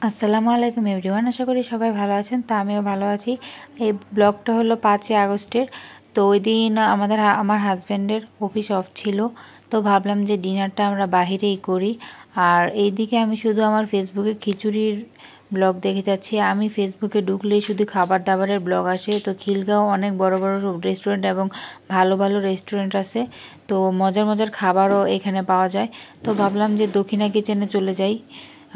আসসালামু আলাইকুম এভরিওয়ান, আশা করি সবাই ভালো আছেন। তা আমিও ভালো আছি। এই ব্লগটা হলো 5ই আগস্টের। তো ওই দিন আমার হাজব্যান্ডের অফিস অফ ছিল, তো ভাবলাম যে ডিনারটা আমরা বাহিরেই করি। আর এইদিকে আমি শুধু আমার ফেসবুকে খিচুড়ির ব্লগ দেখে যাচ্ছি। আমি ফেসবুকে ঢুকলেই শুধু খাবার দাবারের ব্লগ আসে। তো খিলগাঁও অনেক বড় বড় রেস্টুরেন্ট এবং ভালো ভালো রেস্টুরেন্ট আছে, তো মজার মজার খাবারও এখানে পাওয়া যায়। তো ভাবলাম যে দক্ষিণা কিচেনে চলে যাই।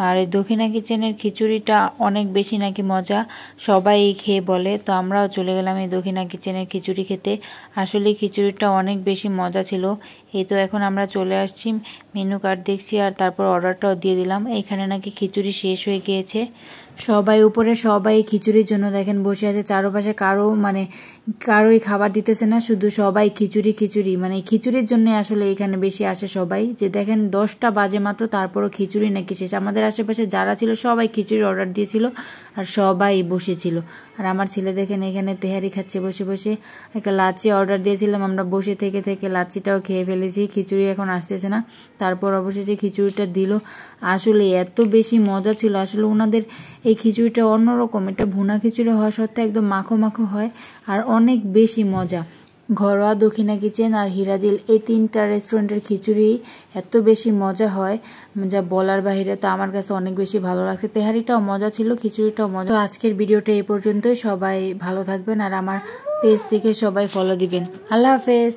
আর এই দক্ষিণা কিচেনের খিচুড়িটা অনেক বেশি নাকি মজা, সবাই খেয়ে বলে। তো আমরাও চলে গেলাম এই দক্ষিণা কিচেনের খিচুড়ি খেতে। আসলে খিচুড়িটা অনেক বেশি মজা ছিল। এই তো এখন আমরা চলে আসছি, মেনু কার্ড দেখছি আর তারপর অর্ডারটাও দিয়ে দিলাম। এইখানে নাকি খিচুড়ি শেষ হয়ে গিয়েছে। সবাই উপরে সবাই খিচুড়ির জন্য দেখেন বসে আছে, চারপাশে কারোই খাবার দিতেছে না, শুধু সবাই খিচুড়ি খিচুড়ি, মানে খিচুড়ির জন্য আসলে এখানে বেশি আসে সবাই। যে দেখেন 10টা বাজে মাত্র, তারপরও খিচুড়ি নাকি শেষ। আমাদের আশেপাশে যারা ছিল সবাই খিচুড়ি অর্ডার দিয়েছিল আর সবাই বসেছিল। আর আমার ছেলে দেখেন এখানে তেহারি খাচ্ছে বসে বসে। একটা লাচ্ছি অর্ডার দিয়েছিলাম, আমরা বসে থেকে থেকে লাচ্ছিটাও খেয়ে ফেলেছি। খিচুড়ি এখন আসতেছে না, তারপর অবশেষে খিচুড়িটা দিল। আসলে এত বেশি মজা ছিল। আসলে ওনাদের এই খিচুড়িটা অন্যরকম, এটা ভুনা খিচুড়ি হওয়া সত্ত্বেও একদম মাখো মাখো হয় আর অনেক বেশি মজা। ঘরোয়া দক্ষিণা কিচেন আর হিরাজিল এই 3টা রেস্টুরেন্টের খিচুড়ি এত বেশি মজা হয় যা বলার বাইরে। তো আমার কাছে অনেক বেশি ভালো লাগছে। তেহারিটাও মজা ছিল, খিচুড়িটাও মজা। তো আজকের ভিডিওটা এই পর্যন্তই। সবাই ভালো থাকবেন আর আমার পেজ থেকে সবাই ফলো দিবেন। আল্লাহ হাফেজ।